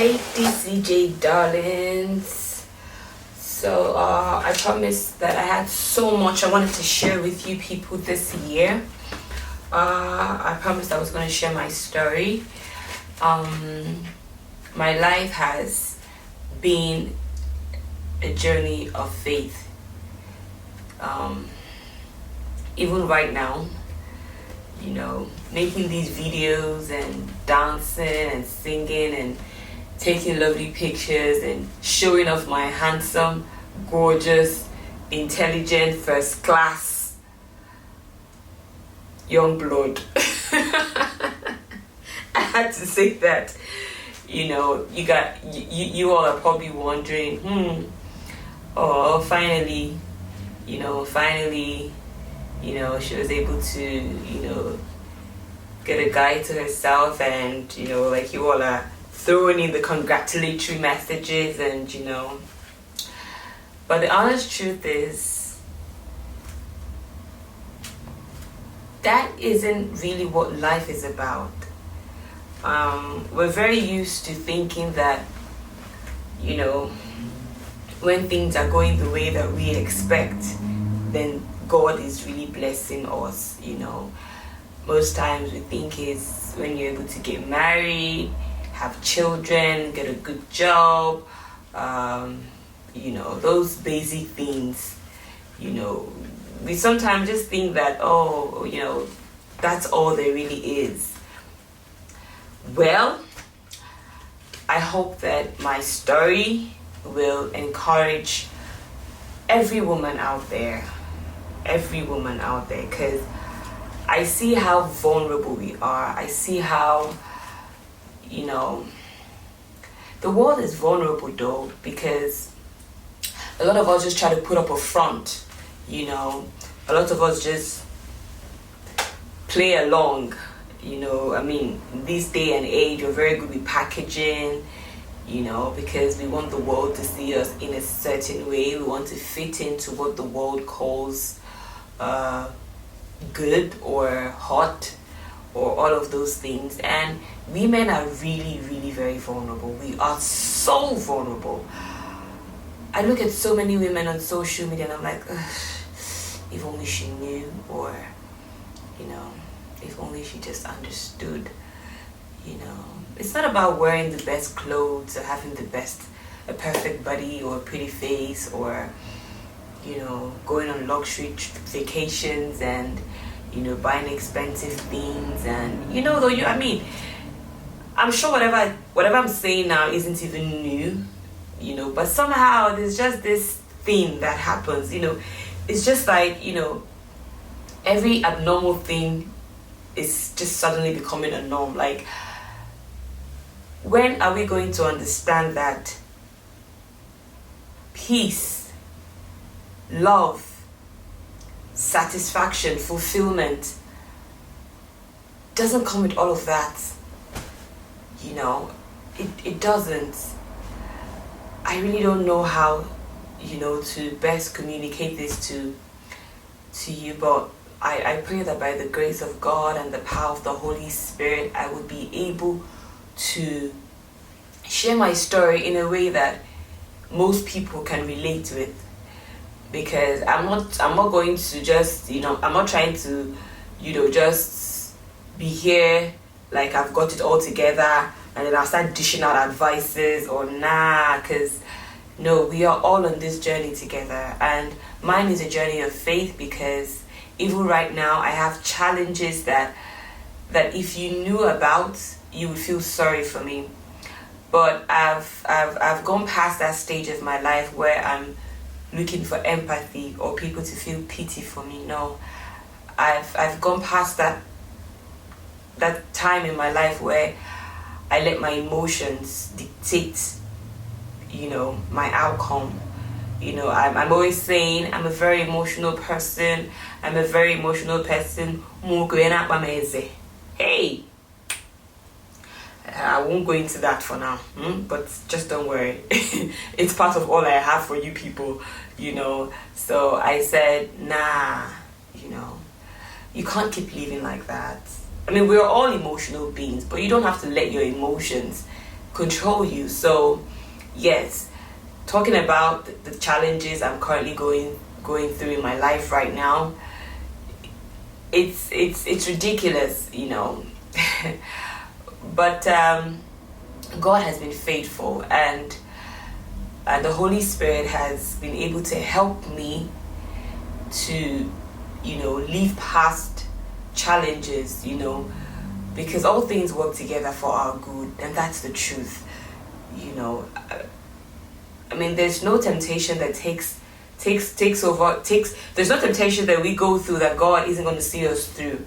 Hey DCJ darlings. So I promised that I had so much I wanted to share with you people this year. I promised I was going to share my story. My life has been a journey of faith. Even right now, you know, making these videos and dancing and singing and taking lovely pictures and showing off my handsome, gorgeous, intelligent, first class young blood. I had to say that. You know, you all are probably wondering, finally, she was able to, get a guy to herself, and like you all are throwing in the congratulatory messages, and but the honest truth is that isn't really what life is about. We're very used to thinking that when things are going the way that we expect, then God is really blessing us. Most times we think it's when you're able to get married, have children, get a good job, those basic things. We sometimes just think that, that's all there really is. Well, I hope that my story will encourage every woman out there, because I see how vulnerable we are. I see how, the world is vulnerable though, because a lot of us just try to put up a front, a lot of us just play along, this day and age we're very good with packaging, because we want the world to see us in a certain way. We want to fit into what the world calls good or hot or all of those things. And women are really, really very vulnerable. We are so vulnerable. I look at so many women on social media and I'm like, if only she knew, or if only she just understood. It's not about wearing the best clothes or having a perfect body or a pretty face, or going on luxury vacations and buying expensive things, and I'm sure whatever I'm saying now isn't even new, but somehow there's just this thing that happens. It's just like every abnormal thing is just suddenly becoming a norm. Like, when are we going to understand that peace, love, satisfaction, fulfillment doesn't come with all of that? It doesn't. I really don't know how to best communicate this to you, but I pray that by the grace of God and the power of the Holy Spirit, I would be able to share my story in a way that most people can relate to it. Because I'm not going to just, I'm not trying to, just be here like I've got it all together and then I'll start dishing out advices, or because no, we are all on this journey together. And mine is a journey of faith, because even right now I have challenges that if you knew about, you would feel sorry for me. But I've gone past that stage of my life where I'm looking for empathy or people to feel pity for me. No, I've gone past that time in my life where I let my emotions dictate, my outcome. I'm always saying I'm a very emotional person. Hey, I won't go into that for now, but just don't worry. It's part of all I have for you people, So I said, you can't keep living like that. I mean, we're all emotional beings, but you don't have to let your emotions control you. So yes, talking about the challenges I'm currently going through in my life right now, it's ridiculous, you know. But God has been faithful, and the Holy Spirit has been able to help me to, you know, leave past challenges, you know, because all things work together for our good, and that's the truth, you know. I mean, there's no temptation that takes over. There's no temptation that we go through that God isn't going to see us through.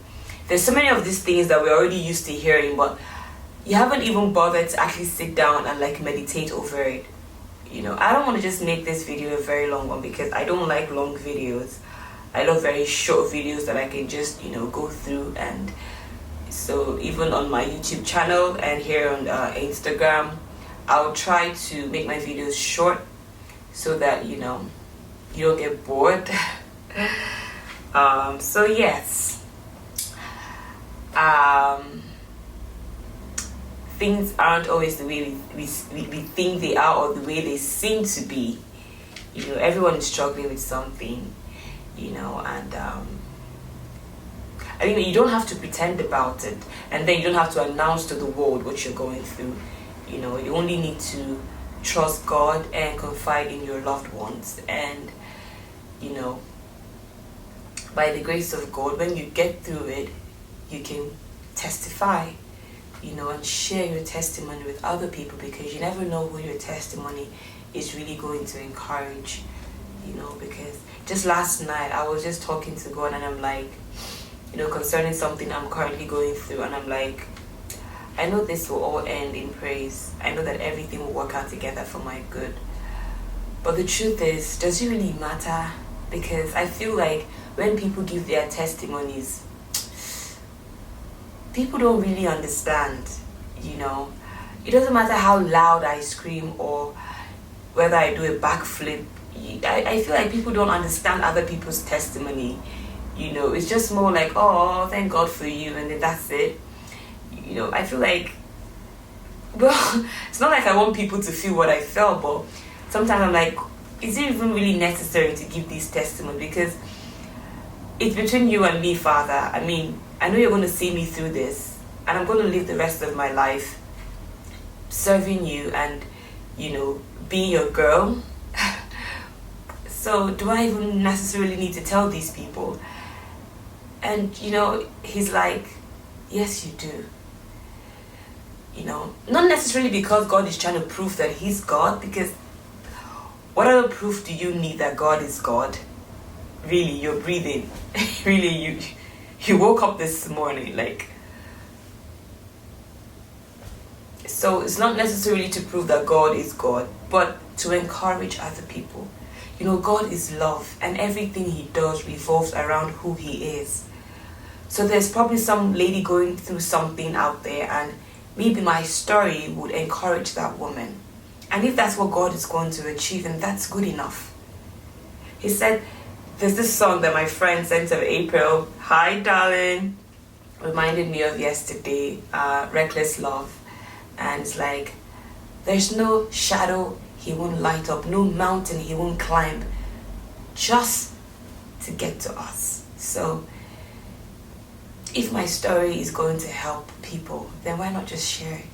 There's so many of these things that we're already used to hearing, but you haven't even bothered to actually sit down and like meditate over it. You know, I don't want to just make this video a very long one, because I don't like long videos. I love very short videos that I can just, you know, go through. And so even on my YouTube channel and here on Instagram, I'll try to make my videos short so that, you know, you don't get bored. So yes, things aren't always the way we think they are, or the way they seem to be. You know, everyone is struggling with something, you know, and I mean, you don't have to pretend about it, and then you don't have to announce to the world what you're going through. You know, you only need to trust God and confide in your loved ones. And, you know, by the grace of God, when you get through it, you can testify, you know, and share your testimony with other people, because you never know who your testimony is really going to encourage, you know. Because just last night I was just talking to God, and I'm like, you know, concerning something I'm currently going through, and I'm like, I know this will all end in praise. I know that everything will work out together for my good. But the truth is, does it really matter? Because I feel like when people give their testimonies, people don't really understand, you know. It doesn't matter how loud I scream or whether I do a backflip. I feel like people don't understand other people's testimony. You know, it's just more like, oh, thank God for you, and then that's it. You know, I feel like, well, it's not like I want people to feel what I felt, but sometimes I'm like, is it even really necessary to give these testimonies? Because it's between you and me, Father. I mean, I know you're going to see me through this, and I'm going to live the rest of my life serving you and, you know, being your girl. So do I even necessarily need to tell these people? And, you know, he's like, yes, you do. You know, not necessarily because God is trying to prove that he's God, because what other proof do you need that God is God? Really, you're breathing. Really, you woke up this morning, like. So it's not necessarily to prove that God is God, but to encourage other people. You know, God is love, and everything he does revolves around who he is. So there's probably some lady going through something out there, and maybe my story would encourage that woman. And if that's what God is going to achieve, then that's good enough. He said, there's this song that my friend sent to April, hi darling, reminded me of yesterday, Reckless Love. And it's like, there's no shadow he won't light up, no mountain he won't climb, just to get to us. So if my story is going to help people, then why not just share it?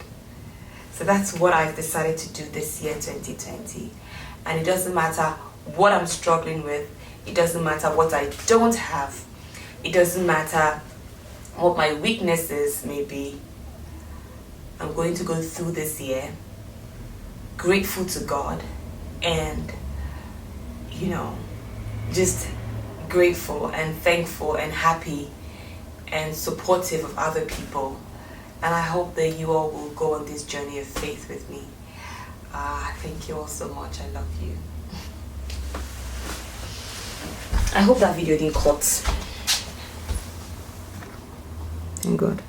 So that's what I've decided to do this year, 2020. And it doesn't matter what I'm struggling with. It doesn't matter what I don't have. It doesn't matter what my weaknesses may be. I'm going to go through this year grateful to God and, you know, just grateful and thankful and happy and supportive of other people. And I hope that you all will go on this journey of faith with me. Thank you all so much. I love you. I hope that video didn't cut. Thank God.